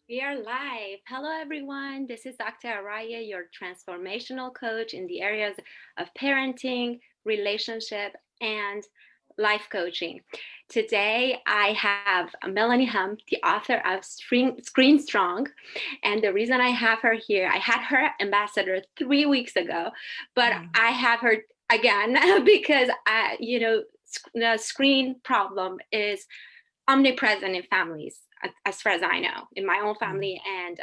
We are live. Hello, everyone. This is Dr. Arayeh, your transformational coach in the areas of parenting, relationship, and life coaching. Today, I have Melanie Hempe, the author of Screen Strong. And the reason I have her here, I had her ambassador 3 weeks ago, but Yeah. I have her again because the screen problem is omnipresent in families as far as I know, in my own Yeah. family and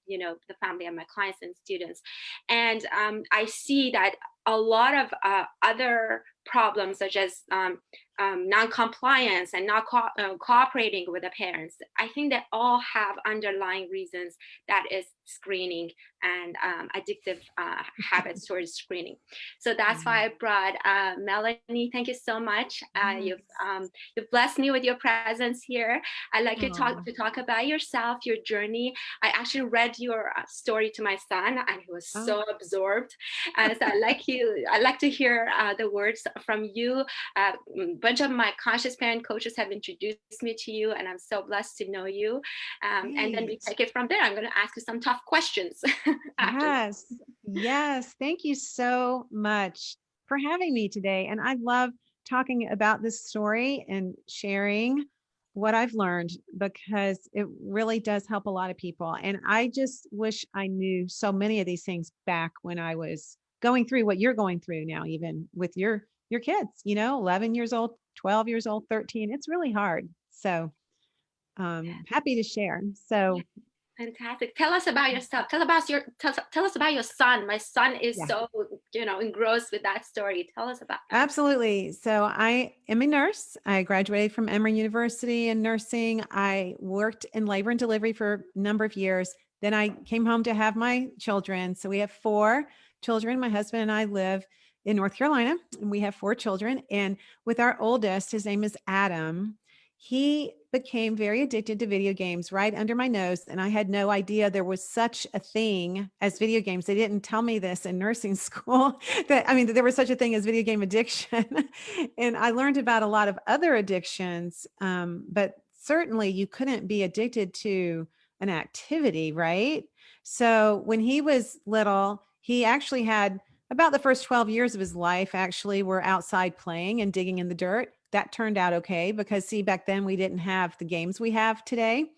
the family of my clients and students. And I see that a lot of other problems such as non-compliance and not cooperating with the parents, I think that all have underlying reasons, that is screening and addictive habits towards screening. So that's Yeah. why I brought Melanie. Thank you so much. Yes. You've blessed me with your presence here. I'd like you Oh, to talk about yourself, your journey. I actually read your story to my son, and he was oh, so absorbed. So I like to hear the words from you. A bunch of my conscious parent coaches have introduced me to you, and I'm so blessed to know you. And then we great. take it from there. I'm going to ask you some tough questions after. Yes. Yes. Thank you so much for having me today. And I love talking about this story and sharing what I've learned because it really does help a lot of people. And I just wish I knew so many of these things back when I was going through what you're going through now, even with your kids, 11 years old, 12 years old, 13. It's really hard. So happy to share. So Fantastic. Tell us about yourself. Tell us about your son. My son is yeah. so engrossed with that story. Tell us about that. Absolutely. So I am a nurse. I graduated from Emory University in nursing. I worked in labor and delivery for a number of years. Then I came home to have my children. So we have four children. My husband and I live in North Carolina, and we have four children. And with our oldest, his name is Adam. He became very addicted to video games right under my nose. And I had no idea there was such a thing as video games. They didn't tell me this in nursing school that, I mean, that there was such a thing as video game addiction. And I learned about a lot of other addictions. But certainly you couldn't be addicted to an activity, right? So when he was little, he actually had about the first 12 years of his life actually were outside playing and digging in the dirt. That turned out okay because, see, back then we didn't have the games we have today.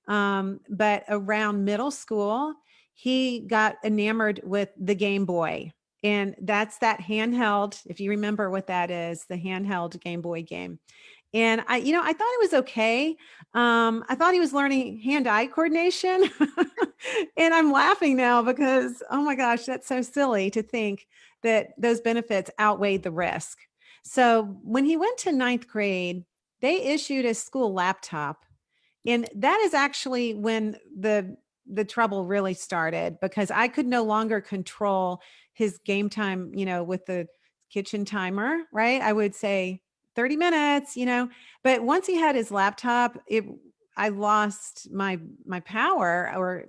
But around middle school, he got enamored with the Game Boy. And that's that handheld, if you remember what that is, the handheld Game Boy game. And I thought it was okay. I thought he was learning hand-eye coordination. And I'm laughing now because, oh my gosh, that's so silly to think that those benefits outweighed the risk. So when he went to ninth grade, they issued a school laptop. And that is actually when the trouble really started because I could no longer control his game time, with the kitchen timer, right? I would say 30 minutes, but once he had his laptop, I lost my power or,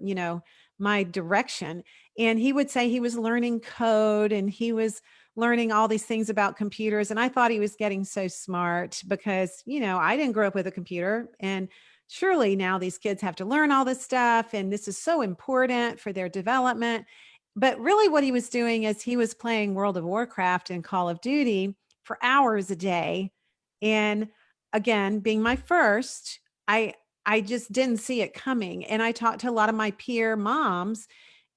my direction. And he would say he was learning code and he was learning all these things about computers. And I thought he was getting so smart because, I didn't grow up with a computer. And surely now these kids have to learn all this stuff. And this is so important for their development. But really, what he was doing is he was playing World of Warcraft and Call of Duty for hours a day. And again, being my first, I just didn't see it coming. And I talked to a lot of my peer moms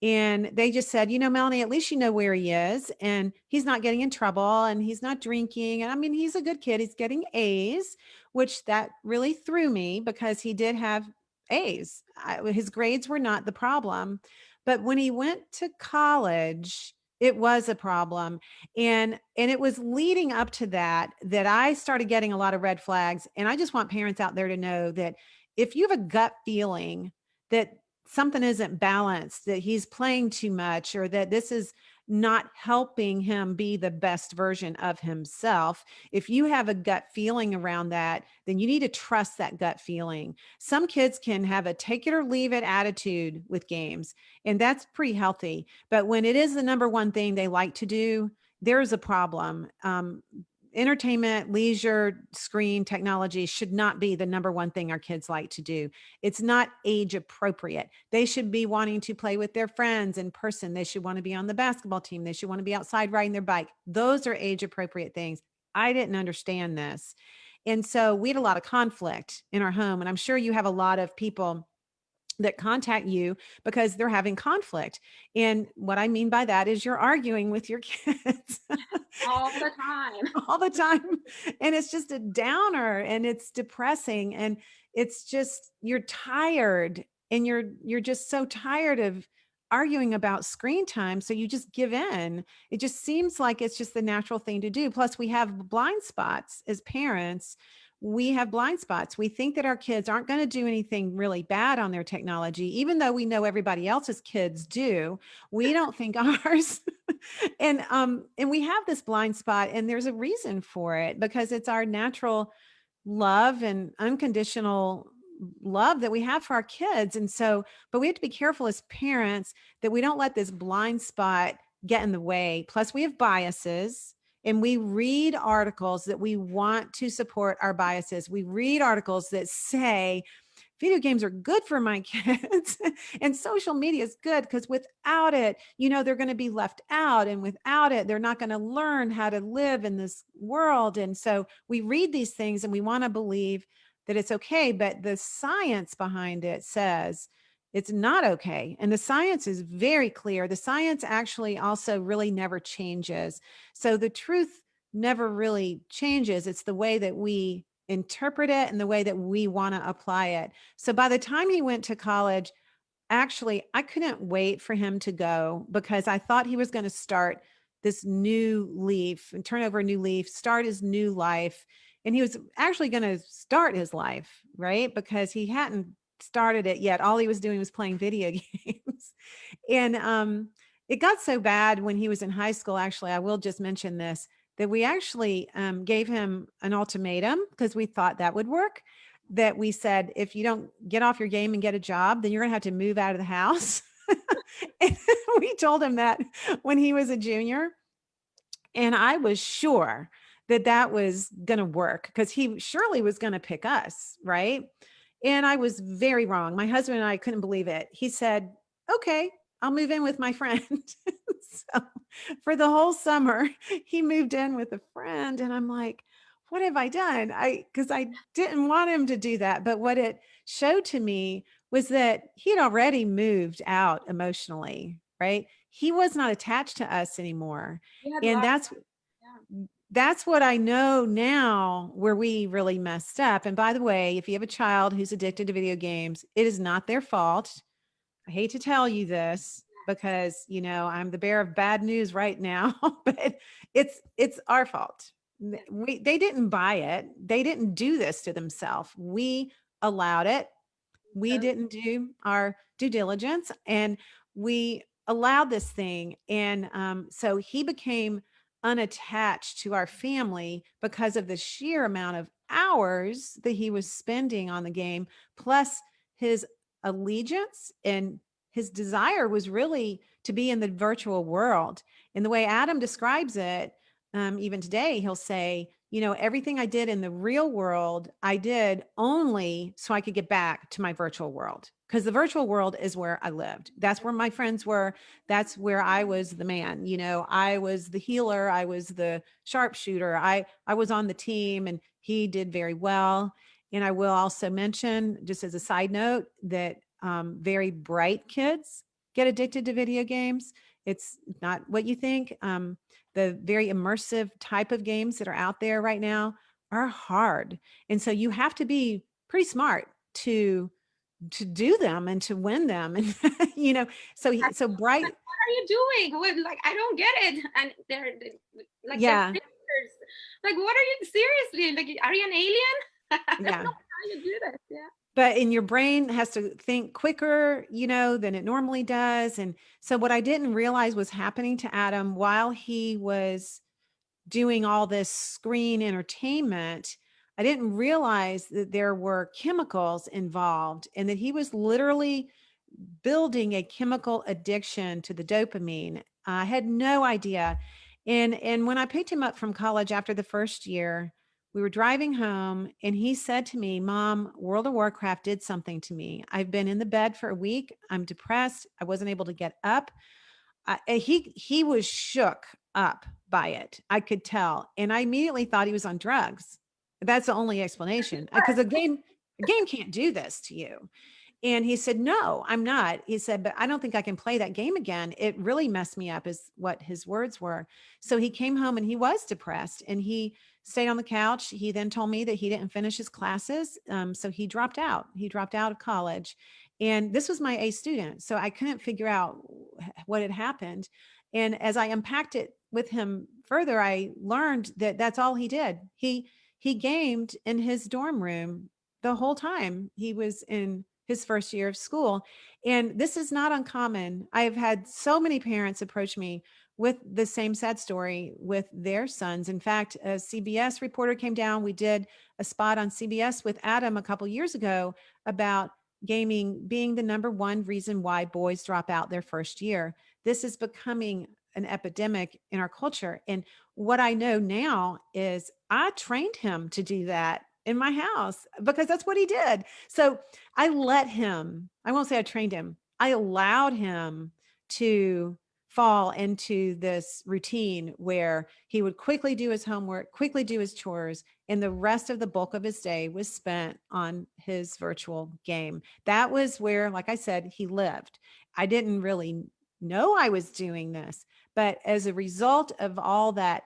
and they just said, Melanie, at least you know where he is and he's not getting in trouble and he's not drinking. And I mean, he's a good kid. He's getting A's, which that really threw me because he did have A's. His grades were not the problem. But when he went to college, it was a problem. And it was leading up to that I started getting a lot of red flags. And I just want parents out there to know that if you have a gut feeling that something isn't balanced, that he's playing too much, or that this is not helping him be the best version of himself, if you have a gut feeling around that, then you need to trust that gut feeling. Some kids can have a take it or leave it attitude with games, and that's pretty healthy. But when it is the number one thing they like to do, there's a problem. entertainment, leisure, screen technology should not be the number one thing our kids like to do. It's not age appropriate. They should be wanting to play with their friends in person. They should want to be on the basketball team. They should want to be outside riding their bike. Those are age appropriate things. I didn't understand this. And so we had a lot of conflict in our home. And I'm sure you have a lot of people that contact you because they're having conflict. And what I mean by that is you're arguing with your kids all the time. all the time. And it's just a downer and it's depressing. And it's just, you're tired and you're just so tired of arguing about screen time. So you just give in. It just seems like it's just the natural thing to do. Plus we have blind spots as parents. We have blind spots. We think that our kids aren't going to do anything really bad on their technology, even though we know everybody else's kids do. We don't think ours. And we have this blind spot, and there's a reason for it because it's our natural love and unconditional love that we have for our kids. And so, but we have to be careful as parents that we don't let this blind spot get in the way. Plus, we have biases. And we read articles that we want to support our biases. We read articles that say video games are good for my kids and social media is good because without it, they're going to be left out. And without it, they're not going to learn how to live in this world. And so we read these things and we want to believe that it's okay. But the science behind it says it's not okay. And the science is very clear. The science actually also really never changes. So the truth never really changes. It's the way that we interpret it and the way that we want to apply it. So by the time he went to college, actually, I couldn't wait for him to go because I thought he was going to start this new leaf and turn over a new leaf, start his new life. And he was actually going to start his life, right? Because he hadn't started it yet. All he was doing was playing video games. And it got so bad when he was in high school. Actually, I will just mention this, that we actually gave him an ultimatum because we thought that would work. That we said, if you don't get off your game and get a job, then you're going to have to move out of the house. And we told him that when he was a junior. And I was sure that that was going to work because he surely was going to pick us, right? And I was very wrong. My husband and I couldn't believe it. He said, okay, I'll move in with my friend. So for the whole summer, he moved in with a friend. And I'm like, what have I done? Because I didn't want him to do that. But what it showed to me was that he had already moved out emotionally, right? He was not attached to us anymore. You had And lost. that's what I know now where we really messed up. And by the way, if you have a child who's addicted to video games, it is not their fault. I hate to tell you this because, I'm the bearer of bad news right now, but it's our fault. They didn't buy it. They didn't do this to themselves. We allowed it. We didn't do our due diligence and we allowed this thing. And so he became unattached to our family because of the sheer amount of hours that he was spending on the game, plus his allegiance and his desire was really to be in the virtual world. And the way Adam describes it, even today, he'll say, everything I did in the real world, I did only so I could get back to my virtual world. Because the virtual world is where I lived. That's where my friends were. That's where I was the man. I was the healer. I was the sharpshooter. I was on the team and he did very well. And I will also mention, just as a side note, that very bright kids get addicted to video games. It's not what you think. The very immersive type of games that are out there right now are hard. And so you have to be pretty smart to do them and to win them. And, so bright. Like, what are you doing? Like, I don't get it. And they're like, Yeah. Like, what are you, seriously? Like, are you an alien? I don't Yeah. know how you do this. Yeah. But in your brain has to think quicker, than it normally does. And so what I didn't realize was happening to Adam while he was doing all this screen entertainment, I didn't realize that there were chemicals involved and that he was literally building a chemical addiction to the dopamine. I had no idea. And when I picked him up from college after the first year, we were driving home and he said to me, Mom, World of Warcraft did something to me. I've been in the bed for a week. I'm depressed. I wasn't able to get up. He was shook up by it. I could tell. And I immediately thought he was on drugs. That's the only explanation because a game can't do this to you. And he said, No, I'm not. He said, But I don't think I can play that game again. It really messed me up, is what his words were. So he came home and he was depressed and he stayed on the couch. He then told me that he didn't finish his classes. So he dropped out. He dropped out of college. And this was my A student. So I couldn't figure out what had happened. And as I unpacked it with him further, I learned that that's all he did. He gamed in his dorm room the whole time he was in his first year of school. And this is not uncommon. I've had so many parents approach me with the same sad story with their sons. In fact, a CBS reporter came down. We did a spot on CBS with Adam a couple years ago about gaming being the number one reason why boys drop out their first year. This is becoming an epidemic in our culture. And what I know now is I trained him to do that in my house because that's what he did. So I let him, I won't say I trained him, I allowed him to fall into this routine where he would quickly do his homework, quickly do his chores, and the rest of the bulk of his day was spent on his virtual game. That was where, like I said, he lived. I didn't really know I was doing this, but as a result of all that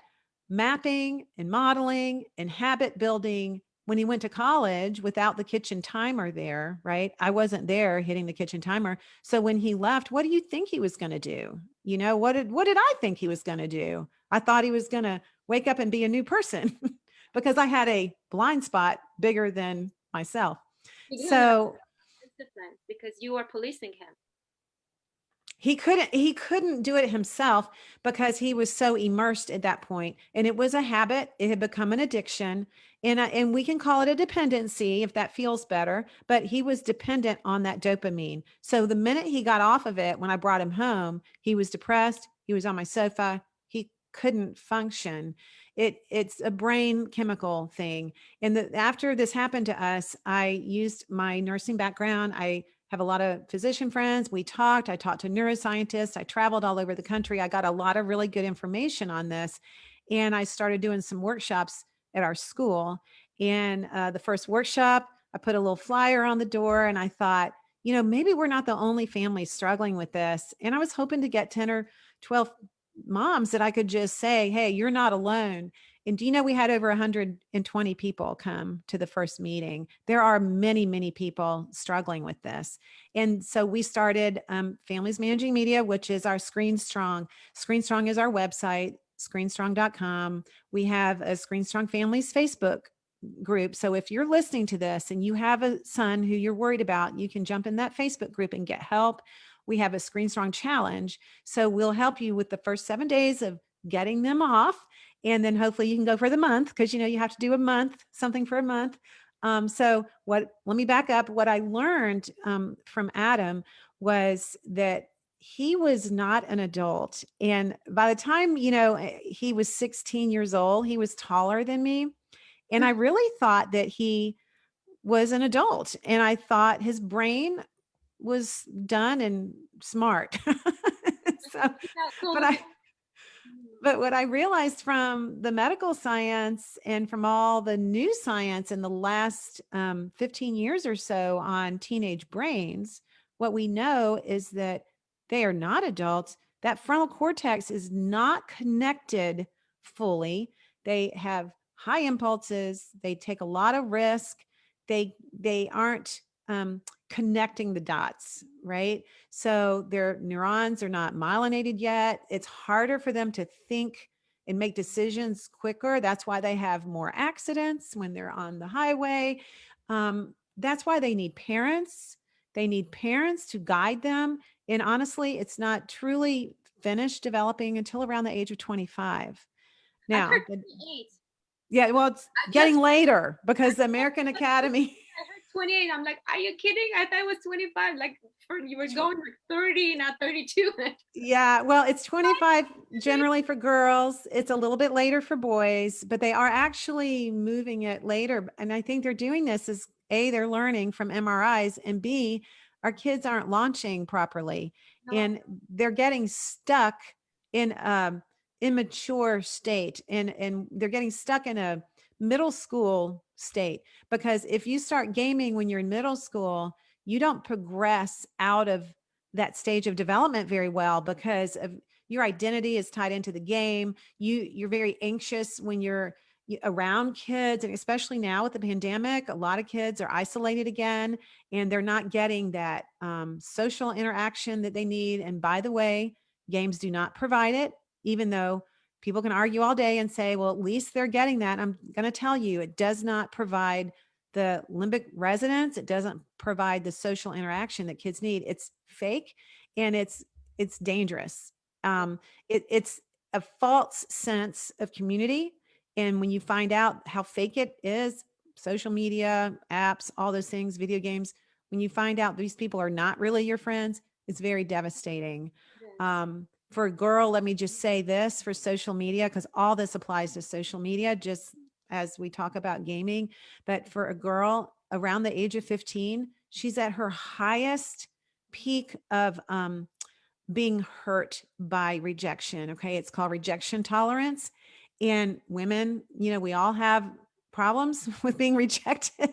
mapping and modeling and habit building, when he went to college without the kitchen timer there, right? I wasn't there hitting the kitchen timer. So when he left, what do you think he was going to do? What did I think he was going to do? I thought he was going to wake up and be a new person because I had a blind spot bigger than myself. You didn't have So discipline because you were policing him. he couldn't do it himself because he was so immersed at that point, and it was a habit. It had become an addiction, and we can call it a dependency if that feels better, but he was dependent on that dopamine. So the minute he got off of it, when I brought him home, he was depressed. He was on my sofa. He couldn't function. It's a brain chemical thing. And after this happened to us, I used my nursing background. I have a lot of physician friends. We talked. I talked to neuroscientists. I traveled all over the country. I got a lot of really good information on this. And I started doing some workshops at our school. And the first workshop, I put a little flyer on the door and I thought, maybe we're not the only family struggling with this. And I was hoping to get 10 or 12 moms that I could just say, hey, you're not alone. And do you know we had over 120 people come to the first meeting? There are many, many people struggling with this. And so we started Families Managing Media, which is our Screen Strong. Screen Strong is our website, screenstrong.com. We have a Screen Strong Families Facebook group. So if you're listening to this and you have a son who you're worried about, you can jump in that Facebook group and get help. We have a Screen Strong challenge. So we'll help you with the first 7 days of getting them off. And then hopefully you can go for the month because, you have to do a month, something for a month. Let me back up. What I learned from Adam was that he was not an adult. And by the time, he was 16 years old, he was taller than me. And I really thought that he was an adult. And I thought his brain was done and smart. so, but I, but what I realized from the medical science and from all the new science in the last 15 years or so on teenage brains, what we know is that they are not adults. That frontal cortex is not connected fully. They have high impulses. They take a lot of risk. They aren't connecting the dots, right? So their neurons are not myelinated yet. It's harder for them to think and make decisions quicker. That's why they have more accidents when they're on the highway. That's why they need parents. They need parents to guide them. And honestly, it's not truly finished developing until around the age of 25. Now, I heard 28. yeah, well, it's getting later because the American Academy. I heard 28. I'm like, are you kidding? I thought it was 25. Like, you were going like 30, not 32. Yeah, well, it's 25 generally for girls. It's a little bit later for boys, but they are actually moving it later. And I think they're doing this as A, they're learning from MRIs, and B, our kids aren't launching properly No. and they're getting stuck in immature state, and they're getting stuck in a middle school state, because if you start gaming when you're in middle school, you don't progress out of that stage of development very well, because of your identity is tied into the game. You're very anxious when you're around kids, and especially now with the pandemic, a lot of kids are isolated again, and they're not getting that social interaction that they need. And by the way, games do not provide it, even though people can argue all day and say, well, at least they're getting that. I'm going to tell you, it does not provide the limbic resonance. It doesn't provide the social interaction that kids need. It's fake, and it's dangerous. It's a false sense of community. And when you find out how fake it is, social media, apps, all those things, video games, when you find out these people are not really your friends, it's very devastating. Yes. For a girl, let me just say this for social media, because all this applies to social media, just as we talk about gaming. But for a girl around the age of 15, she's at her highest peak of being hurt by rejection. Okay. It's called rejection tolerance. And women, we all have problems with being rejected,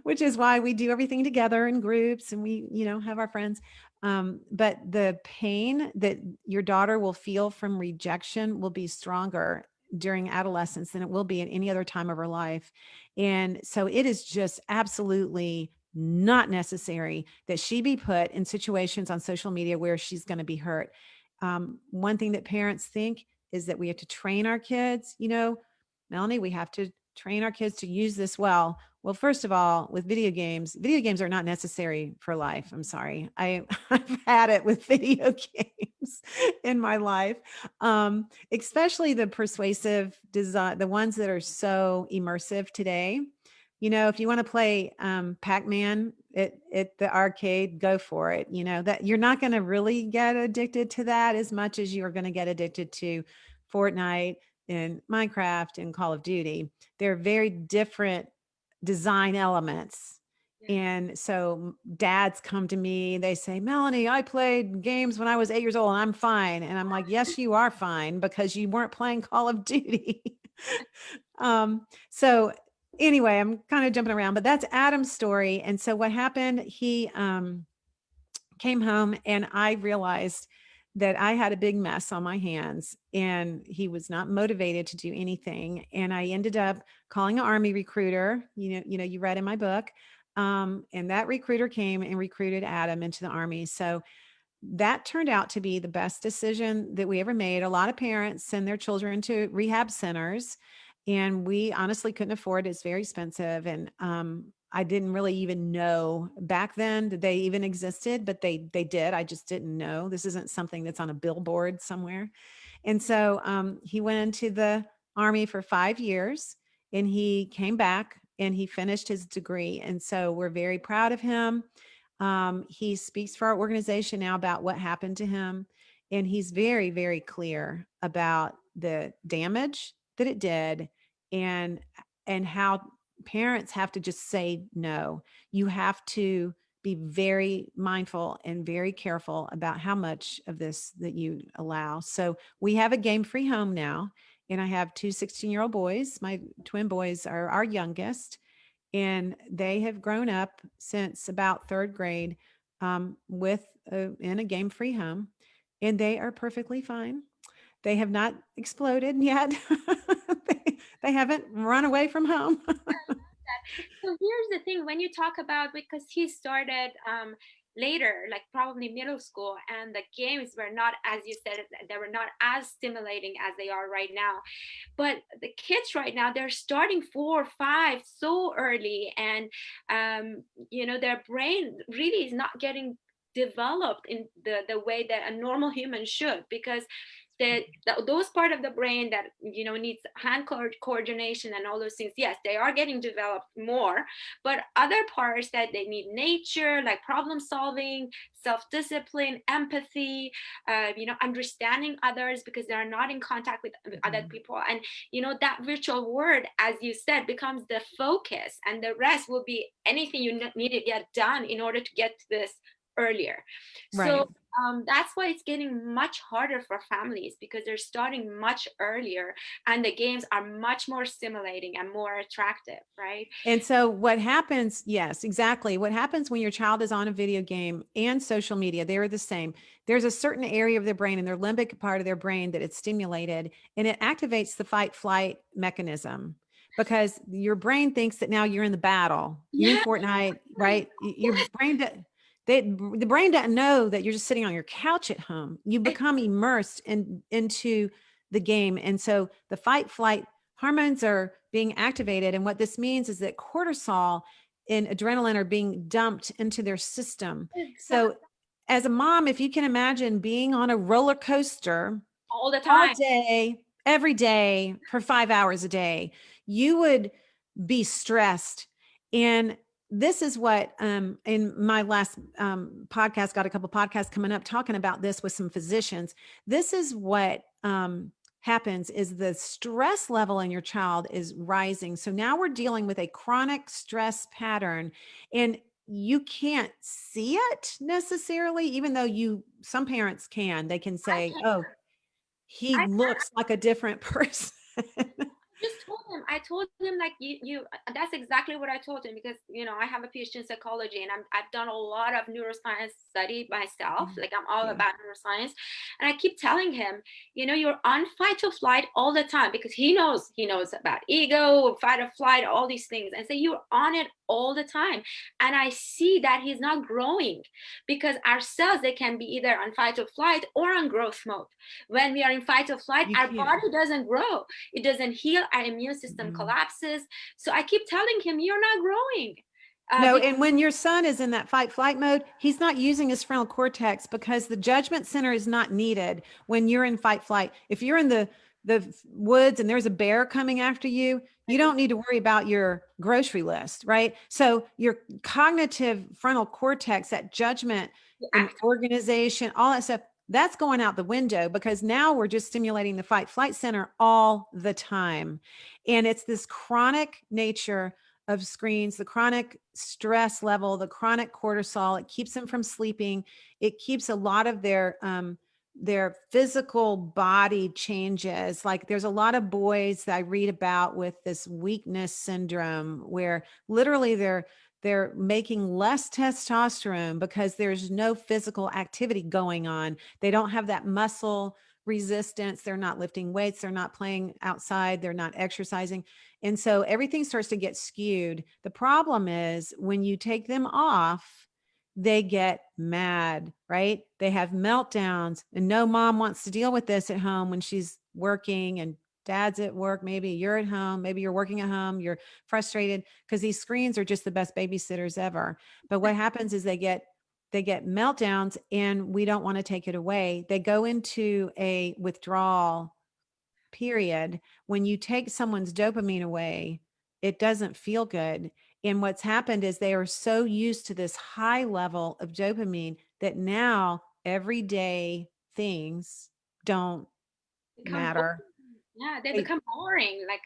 which is why we do everything together in groups, and we, have our friends. But the pain that your daughter will feel from rejection will be stronger during adolescence than it will be at any other time of her life. And so it is just absolutely not necessary that she be put in situations on social media where she's going to be hurt. One thing that parents think is that we have to train our kids. Melanie, we have to train our kids to use this well. Well, first of all, with video games are not necessary for life. I'm sorry. I've had it with video games in my life, especially the persuasive design, the ones that are so immersive today. If you want to play Pac-Man at the arcade, go for it. That you're not going to really get addicted to that as much as you're going to get addicted to Fortnite and Minecraft and Call of Duty. They're very different design elements. Yeah. And so dads come to me, they say, Melanie, I played games when I was 8 years old and I'm fine. And I'm like, yes, you are fine, because you weren't playing Call of Duty. So anyway, I'm kind of jumping around, but that's Adam's story. And so what happened, he came home, and I realized that I had a big mess on my hands, and he was not motivated to do anything. And I ended up calling an Army recruiter, you read in my book. And that recruiter came and recruited Adam into the Army. So that turned out to be the best decision that we ever made. A lot of parents send their children to rehab centers, and we honestly couldn't afford it. It's very expensive. And I didn't really even know back then that they even existed, but they did. I just didn't know. This isn't something that's on a billboard somewhere. And so he went into the Army for 5 years, and he came back and he finished his degree. And so we're very proud of him. He speaks for our organization now about what happened to him. And he's very, very clear about the damage that it did, and how parents have to just say no. You have to be very mindful and very careful about how much of this that you allow. So we have a game-free home now, and I have two 16-year-old boys. My twin boys are our youngest, and they have grown up since about third grade in a game-free home, and they are perfectly fine. They have not exploded yet. they haven't run away from home. So here's the thing, when you talk about, because he started later, like probably middle school, and the games were not, as you said, they were not as stimulating as they are right now. But the kids right now, they're starting 4 or 5 so early, and their brain really is not getting developed in the way that a normal human should, because those part of the brain that needs hand coordination and all those things, yes, they are getting developed more. But other parts that they need nature, like problem solving, self-discipline, empathy, understanding others because they're not in contact with other people. And that virtual world, as you said, becomes the focus, and the rest will be anything you need to get done in order to get to this earlier. Right. So that's why it's getting much harder for families, because they're starting much earlier and the games are much more stimulating and more attractive, right? And so what happens, yes, exactly. What happens when your child is on a video game and social media, they're the same. There's a certain area of their brain, and their limbic part of their brain, that it's stimulated, and it activates the fight flight mechanism, because your brain thinks that now you're in the battle. You're in Yeah. Fortnite, right? Your brain, the brain doesn't know that you're just sitting on your couch at home. You become immersed into the game. And so the fight flight hormones are being activated. And what this means is that cortisol and adrenaline are being dumped into their system. Exactly. So as a mom, if you can imagine being on a roller coaster All the all time. day, every day for 5 hours a day, you would be stressed. And this is what in my last podcast, got a couple podcasts coming up talking about this with some physicians. This is what happens is the stress level in your child is rising. So now we're dealing with a chronic stress pattern, and you can't see it necessarily, even though some parents can. They can I say, can oh, he I looks like a different person. just told him. I told him, like, you that's exactly what I told him, because I have a PhD in psychology, and I've done a lot of neuroscience study myself. Like, I'm all Yeah. about neuroscience. And I keep telling him, you're on fight or flight all the time, because he knows about ego, fight or flight, all these things. And so you're on it all the time. And I see that he's not growing, because our cells, they can be either on fight or flight or on growth mode. When we are in fight or flight, You our can't. body doesn't grow, it doesn't heal, our immune system Mhm. collapses. So I keep telling him, you're not growing. No, and when your son is in that fight flight mode, he's not using his frontal cortex, because the judgment center is not needed when you're in fight flight. If you're in the woods and there's a bear coming after you, you don't need to worry about your grocery list, right? So your cognitive frontal cortex, that judgment and organization, all that stuff, that's going out the window, because now we're just stimulating the fight flight center all the time. And it's this chronic nature of screens, the chronic stress level, the chronic cortisol. It keeps them from sleeping. It keeps a lot of their physical body changes. Like, there's a lot of boys that I read about with this weakness syndrome, where literally they're making less testosterone because there's no physical activity going on. They don't have that muscle resistance. They're not lifting weights. They're not playing outside. They're not exercising. And so everything starts to get skewed. The problem is when you take them off, they get mad, right? They have meltdowns, and no mom wants to deal with this at home when she's working and dad's at work. Maybe you're at home, maybe you're working at home, you're frustrated, because these screens are just the best babysitters ever. But what happens is they get meltdowns, and we don't want to take it away. They go into a withdrawal period. When you take someone's dopamine away, it doesn't feel good. And what's happened is they are so used to this high level of dopamine that now everyday things don't become boring. matter. Yeah, they They, become boring. Like,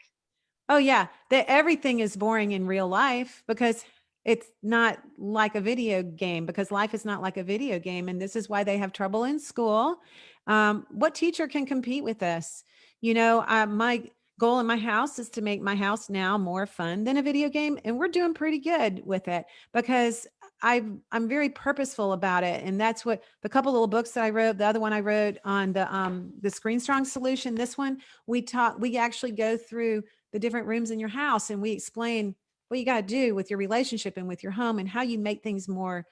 oh yeah, that everything is boring in real life, because it's not like a video game, because life is not like a video game. And this is why they have trouble in school. What teacher can compete with this? My goal in my house is to make my house now more fun than a video game. And we're doing pretty good with it, because I'm very purposeful about it. And that's what the couple little books that I wrote, the other one I wrote on the Screen Strong solution, this one, we actually go through the different rooms in your house, and we explain what you got to do with your relationship and with your home, and how you make things more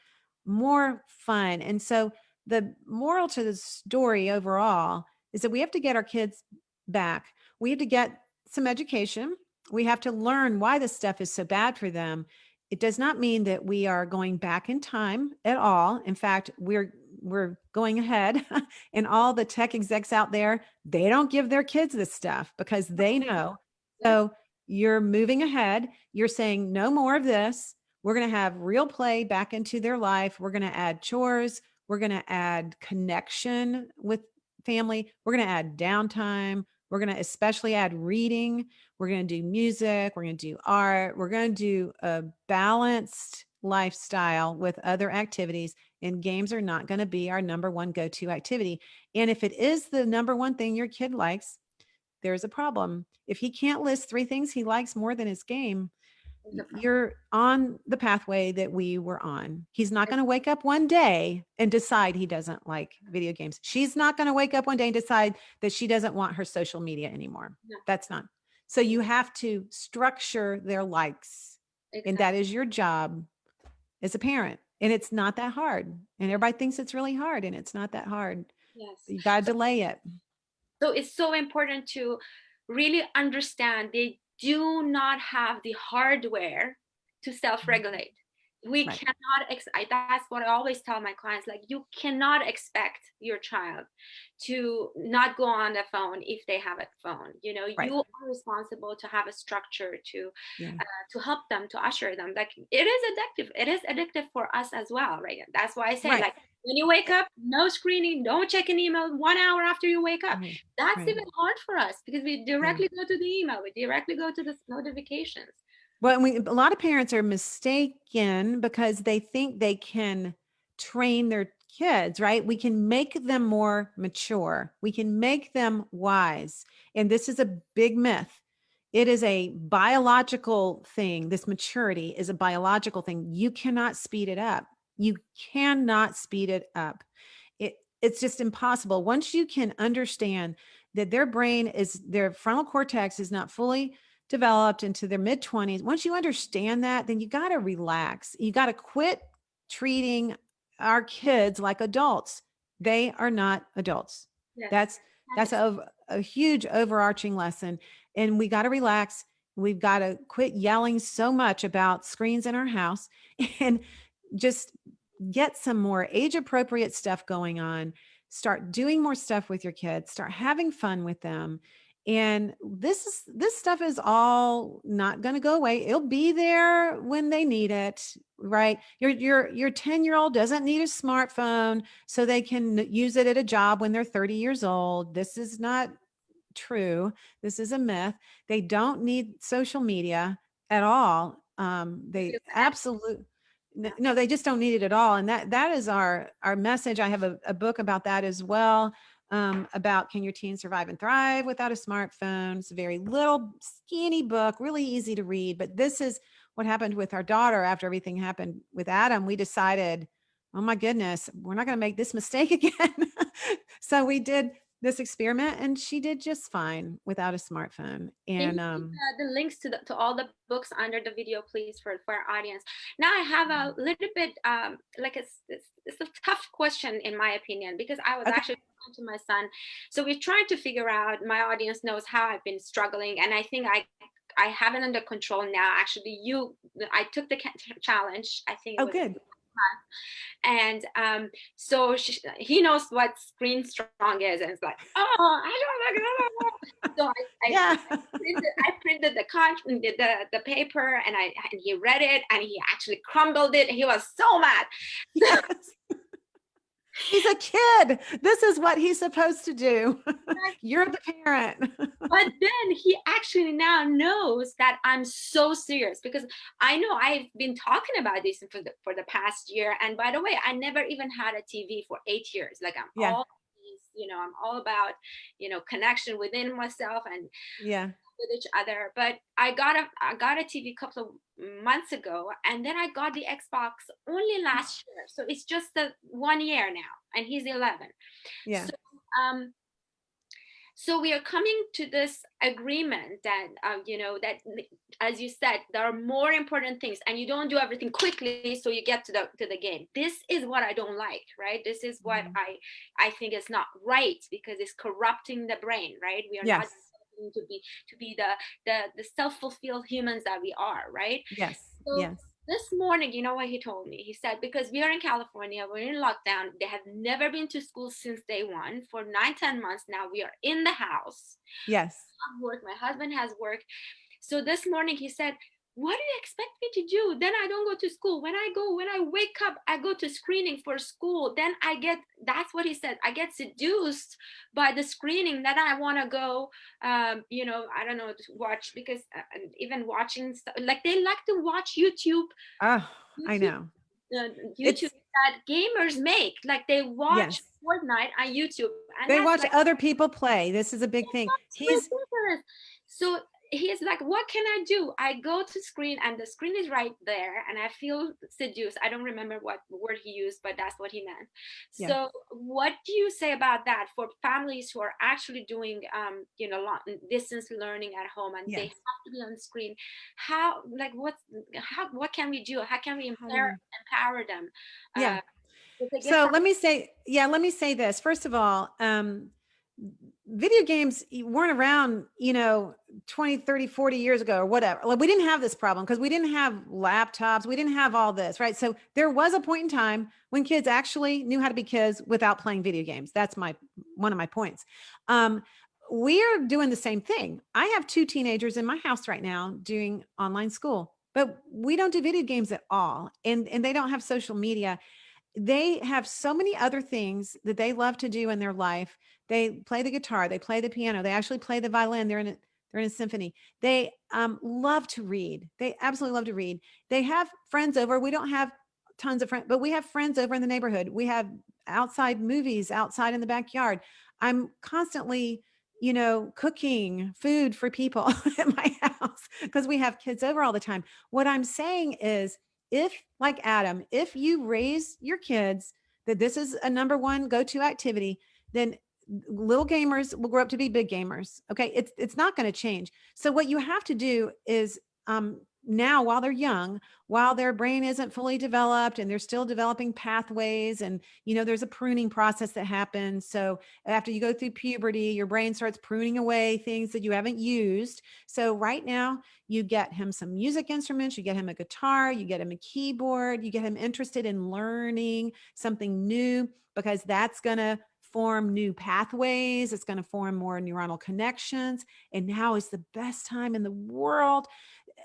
fun. And so the moral to the story overall is that we have to get our kids back. We have to get some education. We have to learn why this stuff is so bad for them. It does not mean that we are going back in time at all. In fact, we're we're going ahead and all the tech execs out there, they don't give their kids this stuff because they know. Yeah. So you're moving ahead. You're saying no more of this. We're going to have real play back into their life. We're going to add chores. We're going to add connection with family. We're going to add downtime. We're going to especially add reading. We're going to do music. We're going to do art. We're going to do a balanced lifestyle with other activities. And games are not going to be our number one go-to activity. And if it is the number one thing your kid likes, there's a problem. If he can't list 3 things he likes more than his game, It's a problem. you're on the pathway that we were on. He's not going to wake up one day and decide he doesn't like video games. She's not going to wake up one day and decide that she doesn't want her social media anymore. No. That's not. So you have to structure their likes. Exactly. And that is your job as a parent. And it's not that hard. And everybody thinks it's really hard, and it's not that hard. Yes. You got to delay it. So it's so important to really understand they do not have the hardware to self-regulate. We Right. cannot, that's what I always tell my clients, like, you cannot expect your child to not go on the phone if they have a phone. You know, Right. you are responsible to have a structure Yeah. to help them, to usher them. Like, it is addictive. It is addictive for us as well, right? That's why I say, Right. like, when you wake up, no screening, don't check an email 1 hour after you wake up. Right. That's Right. even hard for us because we directly go to the email, we directly go to the notifications. Well, a lot of parents are mistaken because they think they can train their kids, right? We can make them more mature. We can make them wise. And this is a big myth. It is a biological thing. This maturity is a biological thing. You cannot speed it up. You cannot speed it up. It's just impossible. Once you can understand that their frontal cortex is not fully developed into their mid 20s. Once you understand that, then you got to relax. You got to quit treating our kids like adults. They are not adults. Yes. That's a huge overarching lesson. And we got to relax. We've got to quit yelling so much about screens in our house and just get some more age appropriate stuff going on. Start doing more stuff with your kids, start having fun with them. And this stuff is all not going to go away. It'll be there when they need it, right? Your 10-year-old doesn't need a smartphone so they can use it at a job when they're 30 years old. This is not true. This is a myth. They don't need social media at all. They absolutely no, they just don't need it at all. And that is our message. I have a book about that as well. About can your teen survive and thrive without a smartphone. It's a very little skinny book, really easy to read. But this is what happened with our daughter after everything happened with Adam. We decided, oh my goodness, we're not going to make this mistake again. So we did this experiment, and she did just fine without a smartphone. And the links to all the books under the video, please, for our audience. Now I have a little bit like it's a tough question in my opinion, because I was actually talking to my son. So we're trying to figure out, my audience knows how I've been struggling, and I think I have it under control now. Actually, I took the challenge. I think it was good. And so he knows what screen strong is, and it's like, oh, I don't know. So I printed the paper, and he read it, and he actually crumbled it. He was so mad. Yes. He's a kid. This is what he's supposed to do. You're the parent. But then he actually now knows that I'm so serious, because I know I've been talking about this for the past year. And by the way, I never even had a TV for 8 years. Like I'm all about, connection within myself and with each other. But I got a TV a couple of months ago, and then I got the Xbox only last year. So it's just 1 year now, and he's 11. Yeah. So we are coming to this agreement that, that, as you said, there are more important things, and you don't do everything quickly so you get to the game. This is what I don't like, right? This is what I think is not right, because it's corrupting the brain, right? We are not to be the self-fulfilled humans that we are, right? Yes. So yes. This morning, you know what he told me? He said, because we are in California, we're in lockdown. They have never been to school since day one. For 9, 10 months now, we are in the house. Yes. I have work. My husband has work. So this morning he said, what do you expect me to do? Then I don't go to school. When I wake up, I go to screening for school. Then that's what he said. I get seduced by the screening. Then I want to go, I don't know, to watch because even watching, like they like to watch Oh, I YouTube, know. YouTube It's that gamers make. Like they watch yes. Fortnite on YouTube. And They that's watch like, other people play. This is a big thing. that's He's ridiculous. So he's like, what can I do? I go to screen and the screen is right there and I feel seduced. I don't remember what word he used, but that's what he meant. yeah. So what do you say about that for families who are actually doing long distance learning at home and they Yes. have to be on screen? How, like, what can we do? How can we How do we? empower them? Yeah. Uh, if they get So some. let me say this. First of all, video games weren't around, 20, 30, 40 years ago or whatever. Like we didn't have this problem because we didn't have laptops. We didn't have all this, right? So there was a point in time when kids actually knew how to be kids without playing video games. That's one of my points. Um, we're doing the same thing. I have two teenagers in my house right now doing online school, but we don't do video games at all. And they don't have social media. They have so many other things that they love to do in their life. They play the guitar, they play the piano, they actually play the violin. They're in a symphony. They love to read. They absolutely love to read. They have friends over. We don't have tons of friends, but we have friends over in the neighborhood. We have outside movies outside in the backyard. I'm constantly, cooking food for people at my house because we have kids over all the time. What I'm saying is, if like Adam, if you raise your kids that this is a number one go-to activity, then little gamers will grow up to be big gamers. Okay. It's not going to change. So what you have to do is now while they're young, while their brain isn't fully developed and they're still developing pathways, and there's a pruning process that happens. So after you go through puberty, your brain starts pruning away things that you haven't used. So right now you get him some music instruments, you get him a guitar, you get him a keyboard, you get him interested in learning something new, because that's going to form new pathways. It's going to form more neuronal connections. And now is the best time in the world.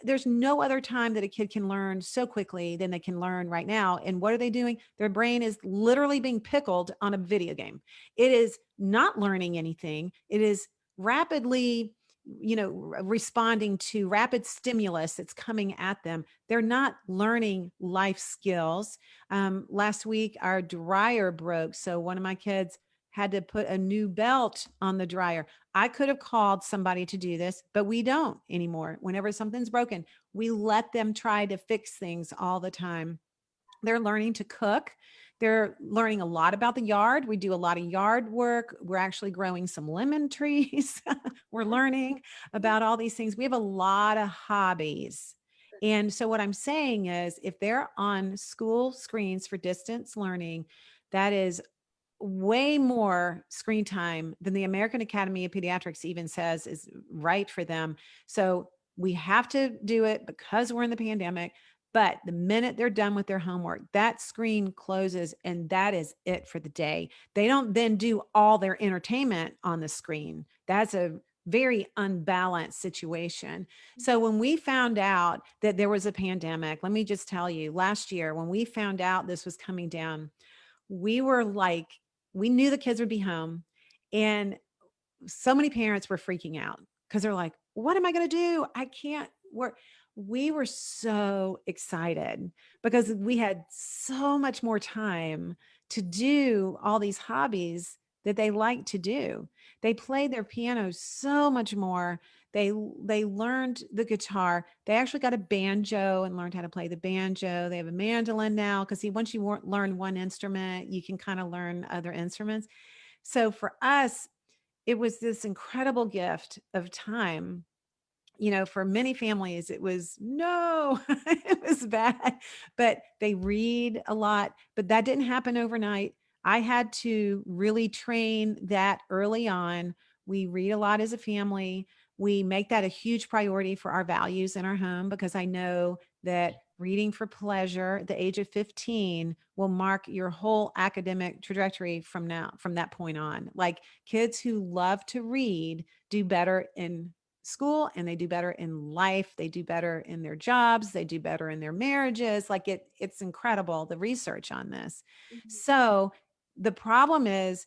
There's no other time that a kid can learn so quickly than they can learn right now. And what are they doing? Their brain is literally being pickled on a video game. It is not learning anything. It is rapidly, responding to rapid stimulus that's coming at them. They're not learning life skills. Last week, our dryer broke. So one of my kids had to put a new belt on the dryer. I could have called somebody to do this, but we don't anymore. Whenever something's broken, we let them try to fix things all the time. They're learning to cook. They're learning a lot about the yard. We do a lot of yard work. We're actually growing some lemon trees. We're learning about all these things. We have a lot of hobbies. And so, what I'm saying is, if they're on school screens for distance learning, that is way more screen time than the American Academy of Pediatrics even says is right for them. So we have to do it because we're in the pandemic. But the minute they're done with their homework, that screen closes and that is it for the day. They don't then do all their entertainment on the screen. That's a very unbalanced situation. So when we found out that there was a pandemic, let me just tell you, last year, when we found out this was coming down, we were like, we knew the kids would be home. And so many parents were freaking out because they're like, what am I going to do? I can't work. We were so excited because we had so much more time to do all these hobbies that they like to do. They played their piano so much more. They learned the guitar. They actually got a banjo and learned how to play the banjo. They have a mandolin now because see, once you learn one instrument, you can kind of learn other instruments. So for us, it was this incredible gift of time. For many families, it was no, it was bad, but they read a lot, but that didn't happen overnight. I had to really train that early on. We read a lot as a family. We make that a huge priority for our values in our home because I know that reading for pleasure at the age of 15 will mark your whole academic trajectory from that point on. Like kids who love to read do better in school and they do better in life. They do better in their jobs. They do better in their marriages. Like it's incredible, the research on this. Mhm. So the problem is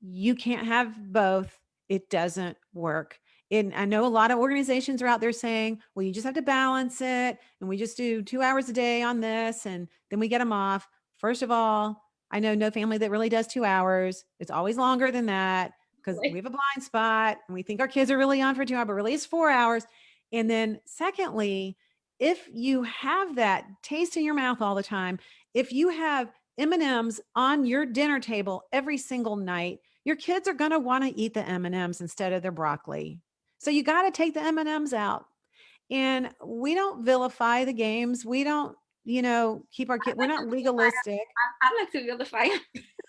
you can't have both. It doesn't work. And I know a lot of organizations are out there saying, well, you just have to balance it. And we just do 2 hours a day on this and then we get them off. First of all, I know no family that really does 2 hours. It's always longer than that because we Like, have a blind spot and we think our kids are really on for 2 hours, but really it's 4 hours. And then secondly, if you have that taste in your mouth all the time, if you have M&Ms on your dinner table every single night, your kids are going to want to eat the M&Ms instead of their broccoli. So you got to take the M&Ms out. And we don't vilify the games. We don't, keep our I kid. We're like not to vilify. legalistic. I like to vilify.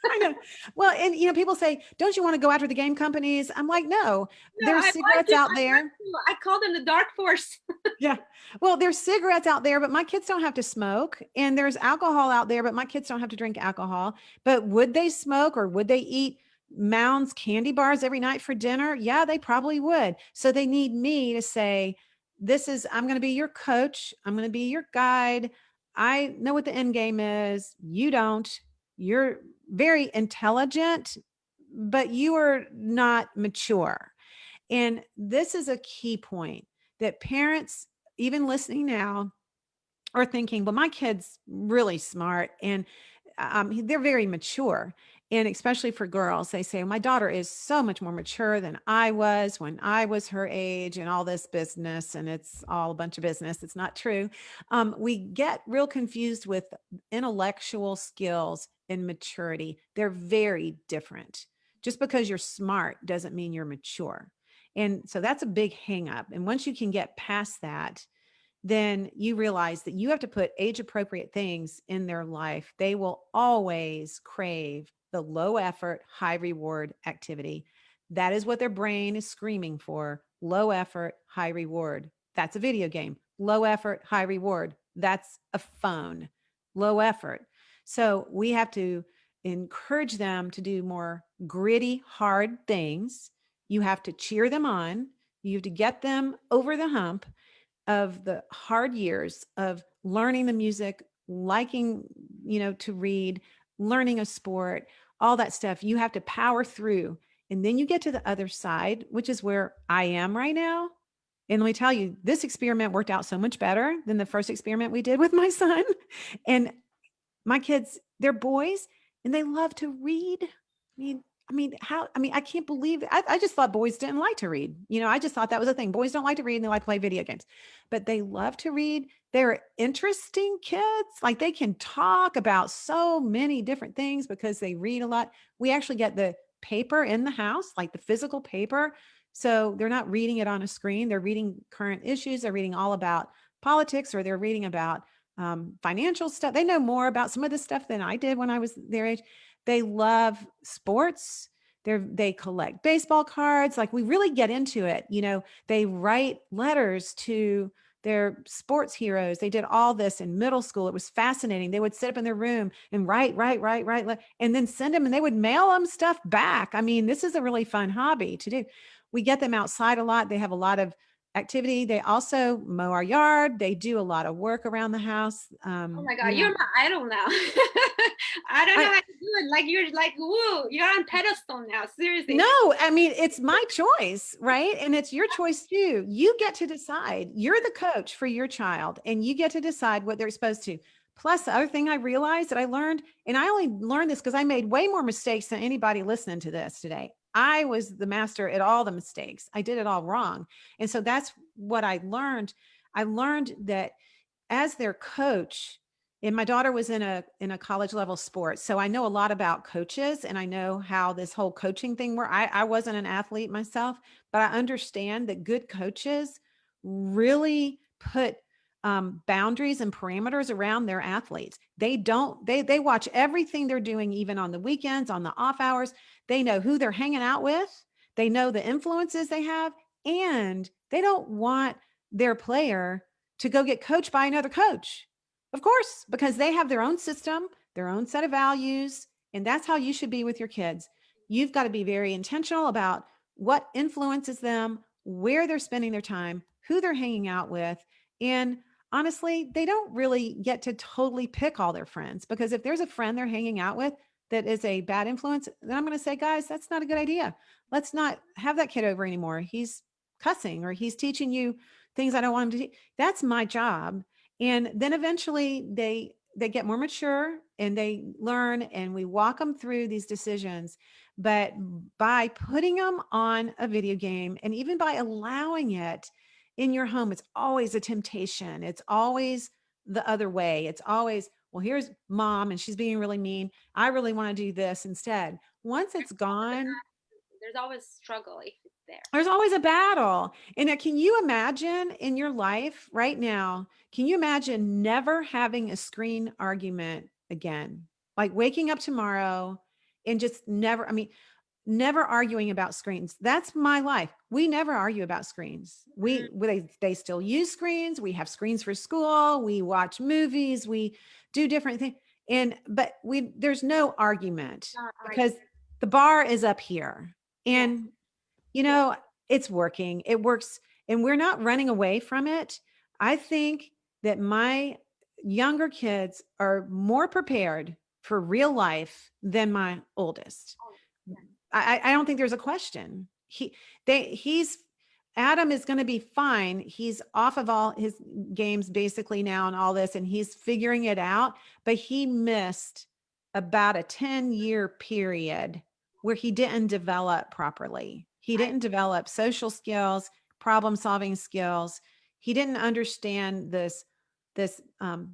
I know. Well, and people say, don't you want to go after the game companies? I'm like, no, No, there's I want cigarettes to. out I want there. to. I call them the dark force. Yeah. Well, there's cigarettes out there, but my kids don't have to smoke. And there's alcohol out there, but my kids don't have to drink alcohol. But would they smoke or would they eat Mounds candy bars every night for dinner? Yeah, they probably would. So they need me to say, I'm going to be your coach. I'm going to be your guide. I know what the end game is. You don't. You're very intelligent, but you are not mature. And this is a key point that parents, even listening now, are thinking, well, my kid's really smart and they're very mature. And especially for girls, they say, my daughter is so much more mature than I was when I was her age and all this business. And it's all a bunch of business. It's not true. We get real confused with intellectual skills and maturity. They're very different. Just because you're smart doesn't mean you're mature. And so that's a big hang up. And once you can get past that, then you realize that you have to put age appropriate things in their life. They will always crave the low effort, high reward activity. That is what their brain is screaming for. Low effort, high reward. That's a video game. Low effort, high reward. That's a phone. Low effort. So we have to encourage them to do more gritty, hard things. You have to cheer them on. You have to get them over the hump of the hard years of learning the music, liking, to read, learning a sport, all that stuff. You have to power through. And then you get to the other side, which is where I am right now. And let me tell you, this experiment worked out so much better than the first experiment we did with my son. And my kids, they're boys and they love to read. I can't believe it. I just thought boys didn't like to read. I just thought that was a thing. Boys don't like to read and they like to play video games, but they love to read. They're interesting kids. Like they can talk about so many different things because they read a lot. We actually get the paper in the house, like the physical paper. So they're not reading it on a screen. They're reading current issues. They're reading all about politics or they're reading about financial stuff. They know more about some of this stuff than I did when I was their age. They love sports. They collect baseball cards. Like we really get into it. They write letters to their sports heroes. They did all this in middle school. It was fascinating. They would sit up in their room and write, and then send them and they would mail them stuff back. I mean, this is a really fun hobby to do. We get them outside a lot. They have a lot of activity. They also mow our yard. They do a lot of work around the house. Oh my God, you're my idol now. I don't know how to do it. Like you're like, woo, you're on pedestal now. Seriously. No, I mean, it's my choice, right? And it's your choice too. You get to decide. You're the coach for your child and you get to decide what they're supposed to. Plus, the other thing I realized that I learned, and I only learned this because I made way more mistakes than anybody listening to this today. I was the master at all the mistakes. I did it all wrong. And so that's what I learned. I learned that as their coach, and my daughter was in a college level sport, so I know a lot about coaches and I know how this whole coaching thing works. I wasn't an athlete myself, but I understand that good coaches really put boundaries and parameters around their athletes. They watch everything they're doing, even on the weekends, on the off hours. They know who they're hanging out with. They know the influences they have, and they don't want their player to go get coached by another coach. Of course, because they have their own system, their own set of values, and that's how you should be with your kids. You've got to be very intentional about what influences them, where they're spending their time, who they're hanging out with. And honestly, they don't really get to totally pick all their friends, because if there's a friend they're hanging out with that is a bad influence, then I'm going to say, guys, that's not a good idea. Let's not have that kid over anymore. He's cussing or he's teaching you things I don't want him to teach. That's my job. And then eventually they get more mature and they learn, and we walk them through these decisions. But by putting them on a video game, and even by allowing it in your home, it's always a temptation. It's always the other way. It's always, well, here's mom and she's being really mean. I really want to do this instead. Once it's gone, There's always struggle if it's there. there's always a battle. And can you imagine in your life right now, can you imagine never having a screen argument again? Like waking up tomorrow and just never, I mean, never arguing about screens. That's my life. We never argue about screens. They still use screens. We have screens for school. We watch movies. We do different things. But there's no argument Not because arguing. the bar is up here. Yeah. And you Yeah. know, it's working. It works. And we're not running away from it. I think that my younger kids are more prepared for real life than my oldest. Oh, yeah. I don't think there's a question. He's Adam is going to be fine. He's off of all his games basically now and all this, and he's figuring it out. But he missed about a 10-year period where he didn't develop properly. He I, didn't develop social skills, problem solving skills. He didn't understand this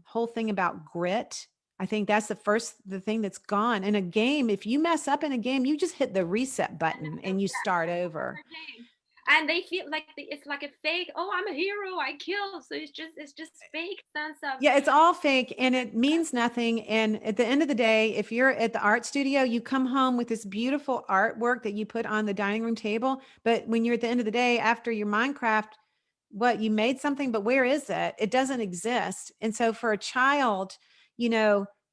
whole thing about grit. I think that's the thing that's gone in a game. If you mess up in a game, you just hit the reset button and you start over. game. And they feel like it's like a fake. Oh, I'm a hero. I kill. So it's just fake sense of. Yeah, it's all fake and it means nothing. And at the end of the day, if you're at the art studio, you come home with this beautiful artwork that you put on the dining room table. But when you're at the end of the day, after your Minecraft, what you made something, but where is it? It doesn't exist. And so for a child,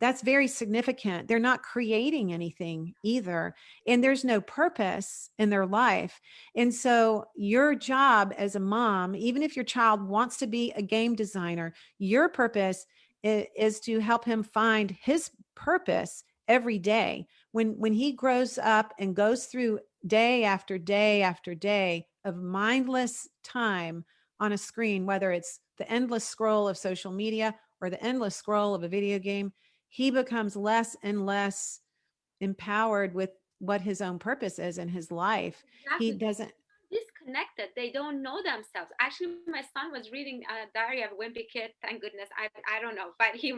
that's very significant. They're not creating anything either. And there's no purpose in their life. And so your job as a mom, even if your child wants to be a game designer, your purpose is to help him find his purpose every day. When he grows up and goes through day after day after day of mindless time on a screen, whether it's the endless scroll of social media or the endless scroll of a video game, he becomes less and less empowered with what his own purpose is in his life. He Exactly. doesn't. Disconnected. They don't know themselves. Actually, my son was reading Diary of a Wimpy Kid. Thank goodness. I don't know, but he's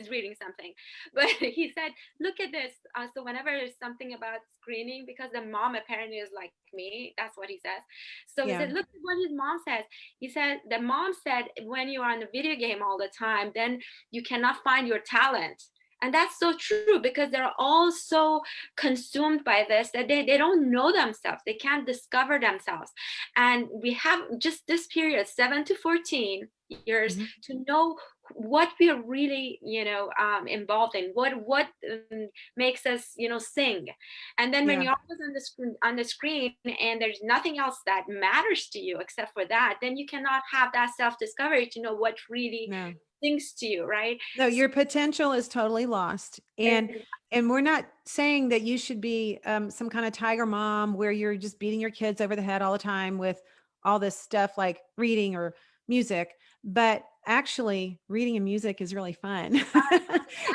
reading something. But he said, "Look at this." So whenever there's something about screening, because the mom apparently is like me, that's what he says. So he Yeah. said, "Look at what his mom says." He said the mom said, "When you are on the video game all the time, then you cannot find your talent." And that's so true because they're all so consumed by this that they don't know themselves. They can't discover themselves. And we have just this period, 7 to 14 years, Mhm. to know what we are really, involved in, what makes us, sing. And then when Yeah. you're always on the screen and there's nothing else that matters to you except for that, then you cannot have that self-discovery to know what really No. sings to you, right? No, your potential is totally lost. And we're not saying that you should be some kind of tiger mom where you're just beating your kids over the head all the time with all this stuff like reading or music, but actually reading and music is really fun.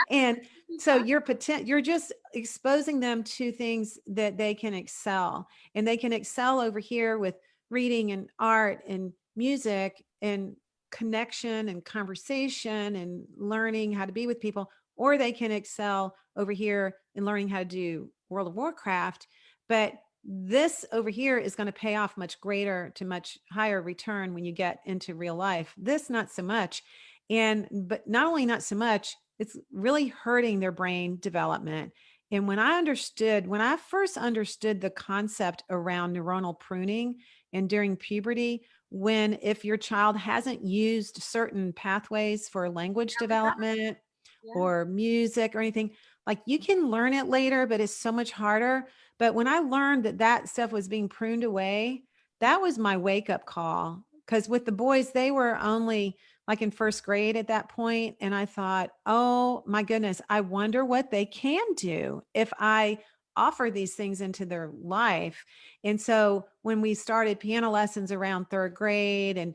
And so you're just exposing them to things that they can excel, and they can excel over here with reading and art and music and connection and conversation and learning how to be with people, or they can excel over here in learning how to do World of Warcraft. But this over here is going to pay off much greater to much higher return when you get into real life. This, not so much. But not only not so much, it's really hurting their brain development. And when I first understood the concept around neuronal pruning and during puberty, when if your child hasn't used certain pathways for language development Yeah. or music or anything, like you can learn it later, but it's so much harder. But when I learned that that stuff was being pruned away, that was my wake up call. Because with the boys, they were only like in first grade at that point, and I thought, oh my goodness, I wonder what they can do if I offer these things into their life. And so when we started piano lessons around third grade and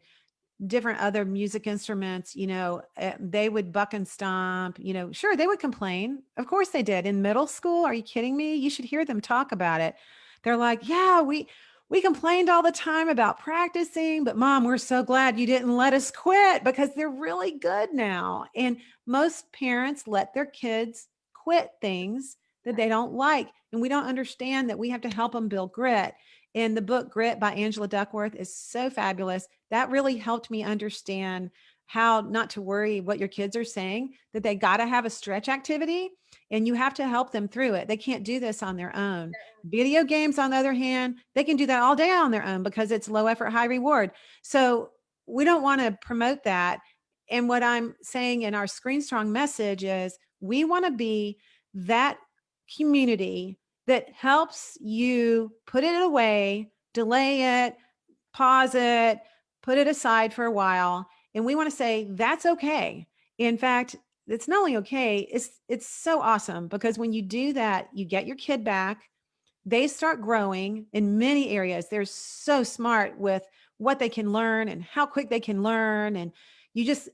different other music instruments, they would buck and stomp, sure, they would complain. Of course they did. In middle school, are you kidding me? You should hear them talk about it. They're like, yeah, we complained all the time about practicing, but mom, we're so glad you didn't let us quit because they're really good now. And most parents let their kids quit things that they don't like. And we don't understand that we have to help them build grit. And the book Grit by Angela Duckworth is so fabulous. That really helped me understand how not to worry what your kids are saying, that they got to have a stretch activity and you have to help them through it. They can't do this on their own. Video games, on the other hand, they can do that all day on their own because it's low effort, high reward. So we don't want to promote that. And what I'm saying in our Screen Strong message is we want to be that community that helps you put it away, delay it, pause it, put it aside for a while. And we want to say that's okay. In fact, it's not only okay, it's so awesome because when you do that, you get your kid back. They start growing in many areas. They're so smart with what they can learn and how quick they can learn. And you just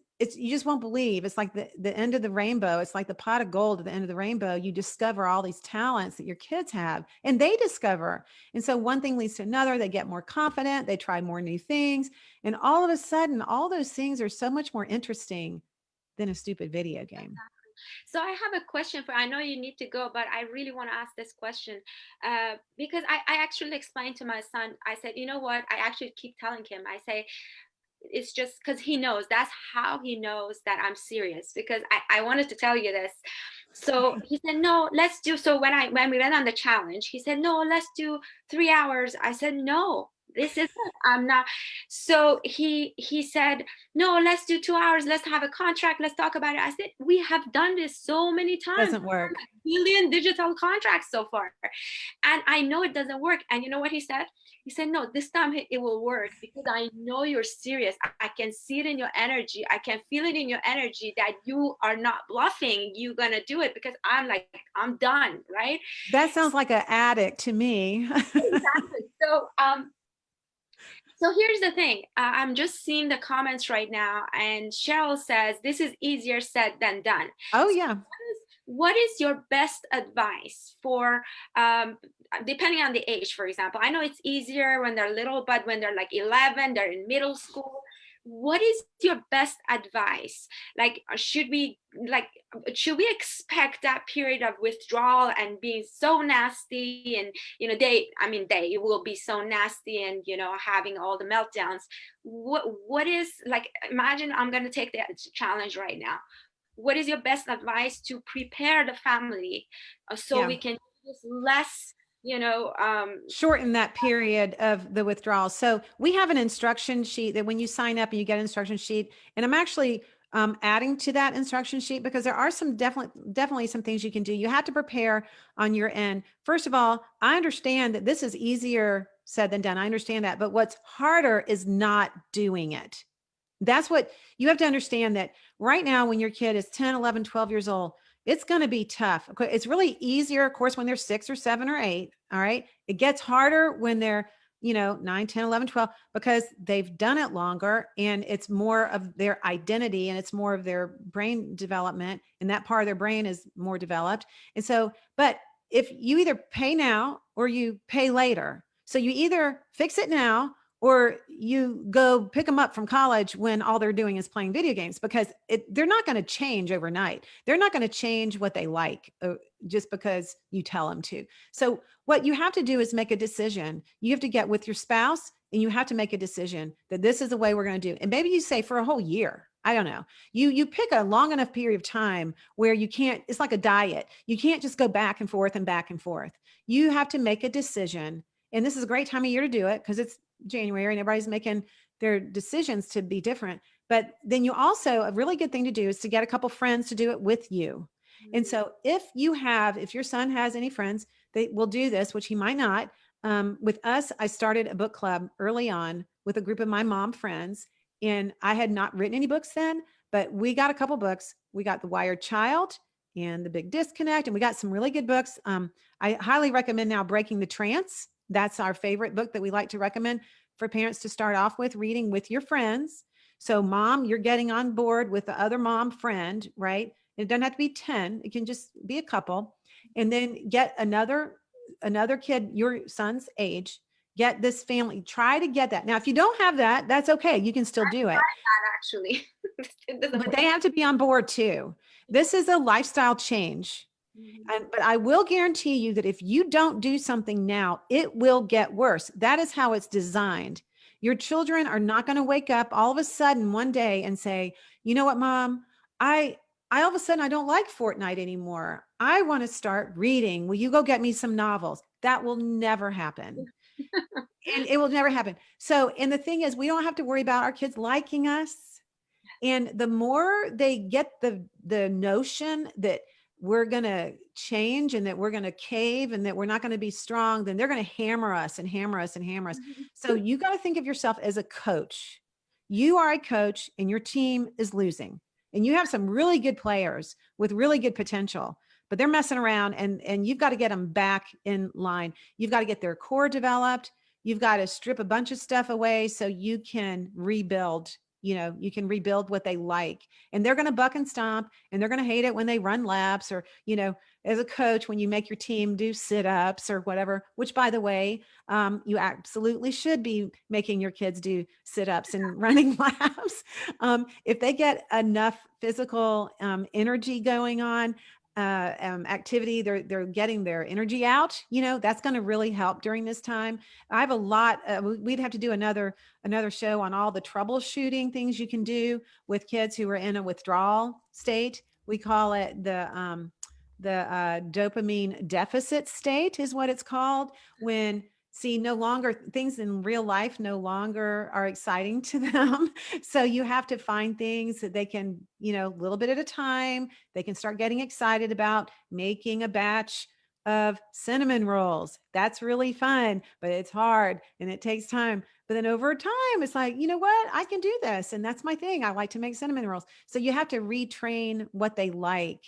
won't believe. It's like the end of the rainbow. It's like the pot of gold at the end of the rainbow. You discover all these talents that your kids have and they discover. And so one thing leads to another. They get more confident. They try more new things. And all of a sudden, all those things are so much more interesting than a stupid video game. So I have a question for, I know you need to go, but I really want to ask this question because I actually explained to my son, I said, you know what? I actually keep telling him, I say, it's just because he knows, that's how he knows that I'm serious, because I wanted to tell you this. So he said, no, let's do, so when we went on the challenge, he said, no, let's do 3 hours. I said, no, this isn't, I'm not. So he said, no, let's do 2 hours, let's have a contract, let's talk about it. I said, we have done this so many times. Doesn't work. Billion digital contracts so far, and I know it doesn't work. And you know what he said? He said, no, this time it will work because I know you're serious. I can see it in your energy. I can feel it in your energy that you are not bluffing. You're going to do it because I'm like, I'm done. Right. That sounds like an addict to me. Exactly. So here's the thing. I'm just seeing the comments right now, and Cheryl says, this is easier said than done. Oh, yeah. What is your best advice for, depending on the age, for example? I know it's easier when they're little, but when they're like 11, they're in middle school. What is your best advice? Like, should we expect that period of withdrawal and being so nasty, and they will be so nasty and having all the meltdowns? What is, like, imagine I'm going to take the challenge right now. What is your best advice to prepare the family so we can use less, shorten that period of the withdrawal? So we have an instruction sheet that when you sign up and you get an instruction sheet, and I'm actually adding to that instruction sheet because there are some definitely some things you can do. You have to prepare on your end. First of all, I understand that this is easier said than done. I understand that, but what's harder is not doing it. That's what you have to understand, that right now, when your kid is 10, 11, 12 years old, it's going to be tough. It's really easier, of course, when they're 6 or 7 or 8. All right. It gets harder when they're, 9, 10, 11, 12, because they've done it longer and it's more of their identity and it's more of their brain development. And that part of their brain is more developed. And so, but if you either pay now or you pay later, so you either fix it now or you go pick them up from college when all they're doing is playing video games, because they're not going to change overnight. They're not going to change what they like just because you tell them to. So what you have to do is make a decision. You have to get with your spouse and you have to make a decision that this is the way we're going to do. And maybe you say for a whole year. I don't know. You pick a long enough period of time where you can't, it's like a diet. You can't just go back and forth and back and forth. You have to make a decision. And this is a great time of year to do it because it's January and everybody's making their decisions to be different. But then you also, a really good thing to do is to get a couple friends to do it with you. And so if your son has any friends, they will do this, which he might not. With us, I started a book club early on with a group of my mom friends, and I had not written any books then, but we got a couple books. We got The Wired Child and The Big Disconnect, and we got some really good books. I highly recommend now Breaking the Trance. That's our favorite book that we like to recommend for parents to start off with reading with your friends. So mom, you're getting on board with the other mom friend, right? It doesn't have to be 10. It can just be a couple. And then get another kid your son's age, get this family, try to get that. Now, if you don't have that, that's okay. You can still do it. Actually, But they have to be on board too. This is a lifestyle change. But I will guarantee you that if you don't do something now, it will get worse. That is how it's designed. Your children are not going to wake up all of a sudden one day and say, you know what, mom, I all of a sudden, I don't like Fortnite anymore. I want to start reading. Will you go get me some novels? That will never happen. And it will never happen. So, and the thing is, we don't have to worry about our kids liking us. And the more they get the notion that we're going to change and that we're going to cave and that we're not going to be strong, then they're going to hammer us and hammer us and hammer us. So you got to think of yourself as a coach. You are a coach and your team is losing. And you have some really good players with really good potential, but they're messing around, and you've got to get them back in line. You've got to get their core developed. You've got to strip a bunch of stuff away so you can rebuild. You can rebuild what they like, and they're going to buck and stomp, and they're going to hate it when they run laps, or, as a coach, when you make your team do sit-ups or whatever, which, by the way, you absolutely should be making your kids do sit-ups and running laps. If they get enough physical energy going on, activity, they're getting their energy out, that's going to really help during this time. I have a lot, we'd have to do another show on all the troubleshooting things you can do with kids who are in a withdrawal state. We call it the dopamine deficit state is what it's called, when no longer things in real life no longer are exciting to them. So you have to find things that they can, a little bit at a time, they can start getting excited about making a batch of cinnamon rolls. That's really fun, but it's hard and it takes time. But then over time, it's like, you know what, I can do this. And that's my thing. I like to make cinnamon rolls. So you have to retrain what they like.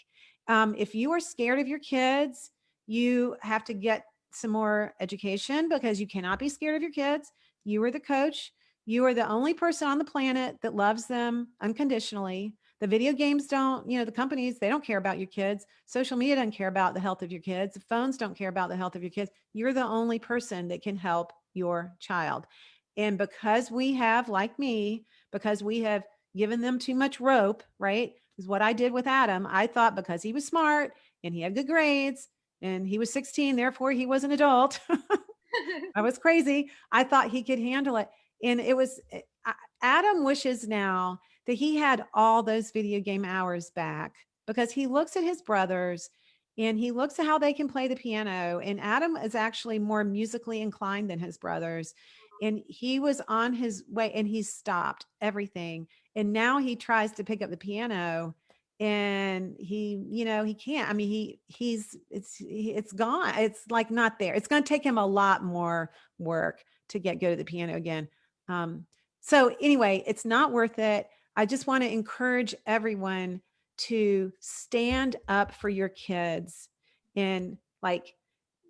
If you are scared of your kids, you have to get some more education, because you cannot be scared of your kids. You are the coach. You are the only person on the planet that loves them unconditionally. The video games don't, the companies, they don't care about your kids. Social media doesn't care about the health of your kids. The phones don't care about the health of your kids. You're the only person that can help your child. And because we have, like me, because we have given them too much rope, right? Is what I did with Adam. I thought because he was smart and he had good grades and he was 16, therefore he was an adult. I was crazy. I thought he could handle it. And Adam wishes now that he had all those video game hours back, because he looks at his brothers and he looks at how they can play the piano. And Adam is actually more musically inclined than his brothers. And he was on his way and he stopped everything. And now he tries to pick up the piano and he can't. I mean, it's gone. It's like not there. It's going to take him a lot more work to get good at the piano again. So anyway, it's not worth it. I just want to encourage everyone to stand up for your kids and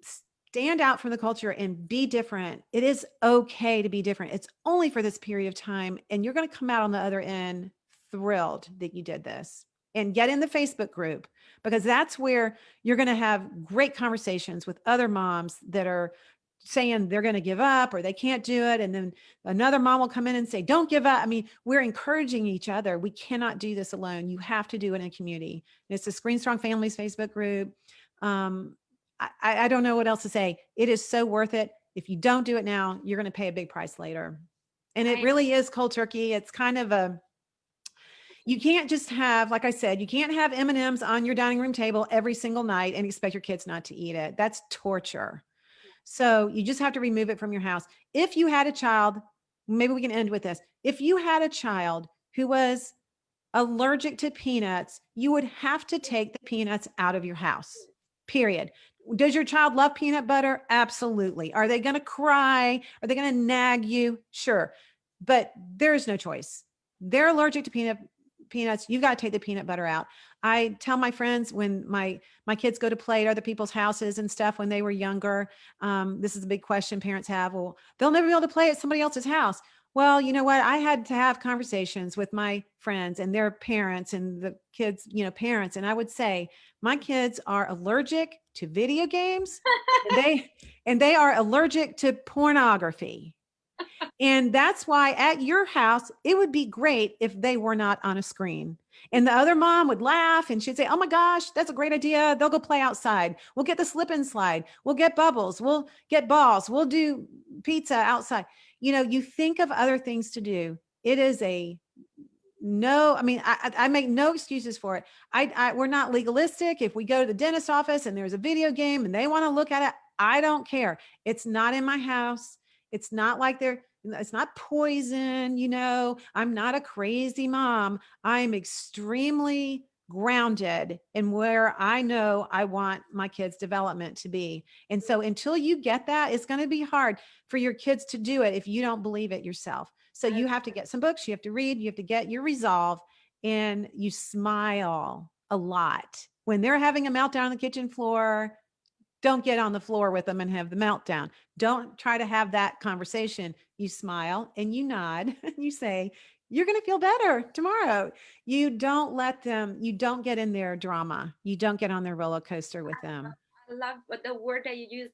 stand out from the culture and be different. It is okay to be different. It's only for this period of time. And you're going to come out on the other end thrilled that you did this. And get in the Facebook group, because that's where you're going to have great conversations with other moms that are saying they're going to give up or they can't do it. And then another mom will come in and say, don't give up. I mean, we're encouraging each other. We cannot do this alone. You have to do it in a community. And it's the Screen Strong Families Facebook group. I don't know what else to say. It is so worth it. If you don't do it now, you're going to pay a big price later. And it really is cold turkey. It's kind of You can't just have, like I said, you can't have M&Ms on your dining room table every single night and expect your kids not to eat it. That's torture. So you just have to remove it from your house. If you had a child, maybe we can end with this. If you had a child who was allergic to peanuts, you would have to take the peanuts out of your house, period. Does your child love peanut butter? Absolutely. Are they going to cry? Are they going to nag you? Sure. But there is no choice. They're allergic to peanuts. You've got to take the peanut butter out. I tell my friends when my kids go to play at other people's houses and stuff when they were younger, this is a big question parents have. Well, they'll never be able to play at somebody else's house. Well, you know what? I had to have conversations with my friends and their parents and the kids, parents. And I would say, my kids are allergic to video games and they are allergic to pornography. And that's why at your house, it would be great if they were not on a screen. And the other mom would laugh and she'd say, oh my gosh, that's a great idea. They'll go play outside. We'll get the slip and slide. We'll get bubbles. We'll get balls. We'll do pizza outside. You think of other things to do. It is I make no excuses for it. We're not legalistic. If we go to the dentist office and there's a video game and they want to look at it, I don't care. It's not in my house. It's not like it's not poison. I'm not a crazy mom. I'm extremely grounded in where I know I want my kids' development to be. And so until you get that, it's going to be hard for your kids to do it if you don't believe it yourself. So you have to get some books, you have to read, you have to get your resolve, and you smile a lot. When they're having a meltdown on the kitchen floor, don't get on the floor with them and have the meltdown. Don't try to have that conversation. You smile and you nod and you say, you're going to feel better tomorrow. You don't get in their drama. You don't get on their roller coaster with them. I love the word that you use,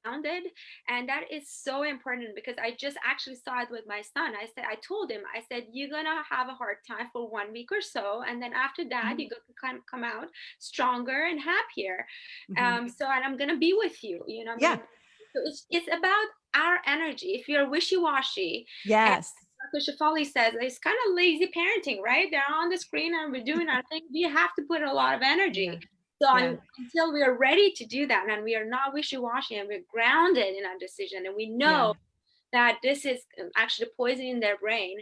grounded. And that is so important because I just actually saw it with my son. I told him, I said, you're going to have a hard time for 1 week or so. And then after that, you're going to come out stronger and happier. And I'm going to be with you, Yeah. So it's about our energy. If you're wishy-washy. Yes. Dr. Shafali says it's kind of lazy parenting, right? They're on the screen and we're doing our thing. We have to put a lot of energy. Yeah. So until we are ready to do that and we are not wishy-washy and we're grounded in our decision and we know that this is actually poisoning their brain,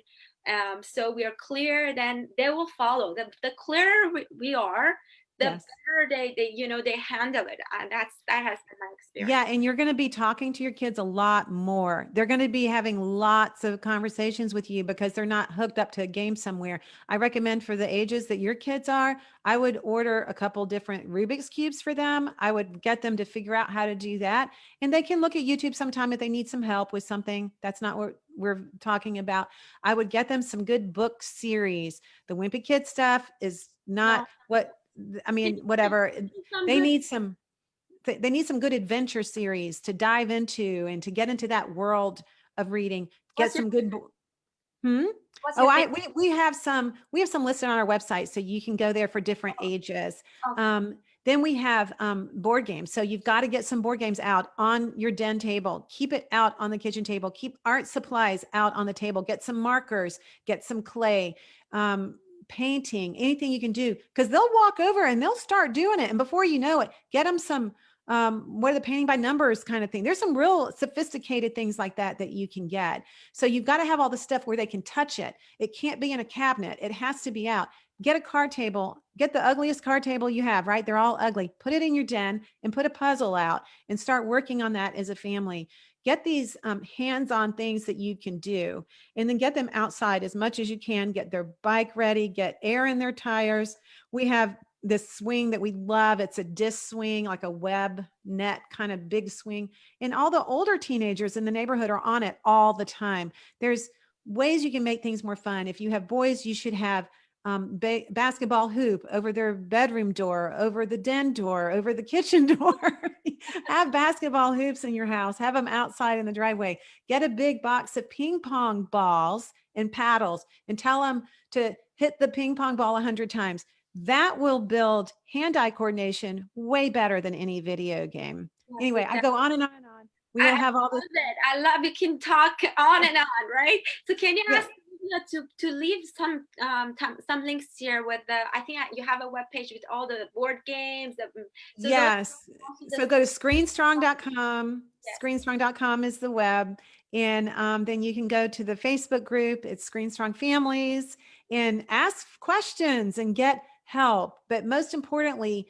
so we are clear, then they will follow. The clearer we are, the better they handle it. And that has been my experience. Yeah. And you're going to be talking to your kids a lot more. They're going to be having lots of conversations with you because they're not hooked up to a game somewhere. I recommend for the ages that your kids are, I would order a couple different Rubik's cubes for them. I would get them to figure out how to do that. And they can look at YouTube sometime if they need some help with something. That's not what we're talking about. I would get them some good book series. The Wimpy Kid stuff is not whatever. They need some good adventure series to dive into and to get into that world of reading. Get some good. We have some listed on our website, so you can go there for different ages. Then we have board games. So you've got to get some board games out on your den table. Keep it out on the kitchen table. Keep art supplies out on the table. Get some markers. Get some clay. Painting, anything you can do, because they'll walk over and they'll start doing it. And before you know it, get them some, what are the painting by numbers kind of thing. There's some real sophisticated things like that you can get. So you've got to have all the stuff where they can touch it. It can't be in a cabinet. It has to be out. Get a card table, get the ugliest card table you have, right? They're all ugly. Put it in your den and put a puzzle out and start working on that as a family. Get these hands-on things that you can do, and then get them outside as much as you can. Get their bike ready, get air in their tires. We have this swing that we love. It's a disc swing, like a web net kind of big swing. And all the older teenagers in the neighborhood are on it all the time. There's ways you can make things more fun. If you have boys, you should have basketball hoop over their bedroom door, over the den door, over the kitchen door. Have basketball hoops in your house. Have them outside in the driveway. Get a big box of ping pong balls and paddles and tell them to hit the ping pong ball 100 times. That will build hand-eye coordination way better than any video game. Anyway, I go on and on and on. We don't have all this. I love you can talk on and on, right? So can you ask to leave some links here with the. I think you have a web page with all the board games. So those Yes. also So go to screenstrong.com. Screenstrong.com is the web. And then you can go to the Facebook group. It's Screenstrong Families, and ask questions and get help. But most importantly,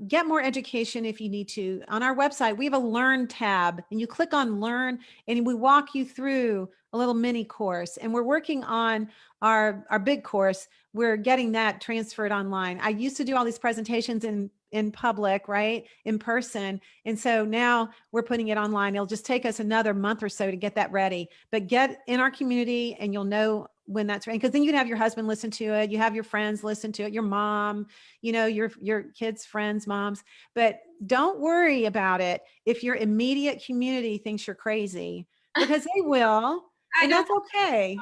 get more education if you need to. On our website, we have a Learn tab, and you click on Learn, and we walk you through a little mini course. And we're working on our big course. We're getting that transferred online. I used to do all these presentations in public, right? In person. And so now we're putting it online. It'll just take us another month or so to get that ready, but get in our community and you'll know when that's ready. Cause then you can have your husband listen to it. You have your friends listen to it, your mom, your kids' friends, moms, but don't worry about it. If your immediate community thinks you're crazy, because they will, I and don't. that's okay.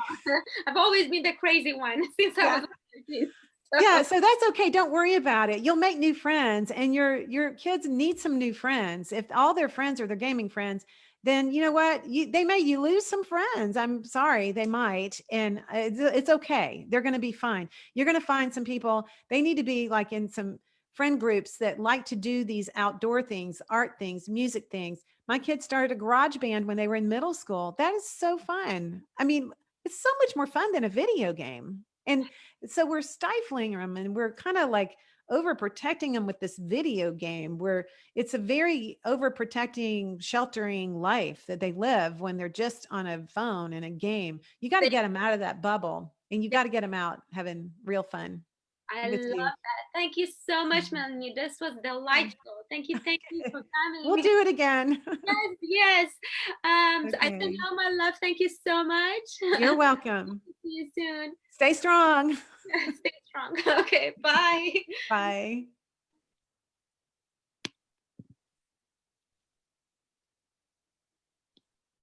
I've always been the crazy one since I Yeah. was 13. Yeah, so that's okay. Don't worry about it. You'll make new friends, and your kids need some new friends. If all their friends are their gaming friends, then you know what? You lose some friends. I'm sorry, they might, and it's okay. They're going to be fine. You're going to find some people. They need to be like in some friend groups that like to do these outdoor things, art things, music things. My kids started a garage band when they were in middle school. That is so fun. I mean, it's so much more fun than a video game. And so we're stifling them, and we're kind of like overprotecting them with this video game where it's a very overprotecting, sheltering life that they live when they're just on a phone and a game. You got to get them out of that bubble, and you got to get them out having real fun I with love you. that. Thank you so much, Mhm. Melanie. This was Yeah. delightful. Thank you for coming. We'll do it again. Yes, yes. I send Okay. you all my love. Thank you so much. You're welcome. See you soon. Stay strong. Stay strong. Okay, bye. Bye.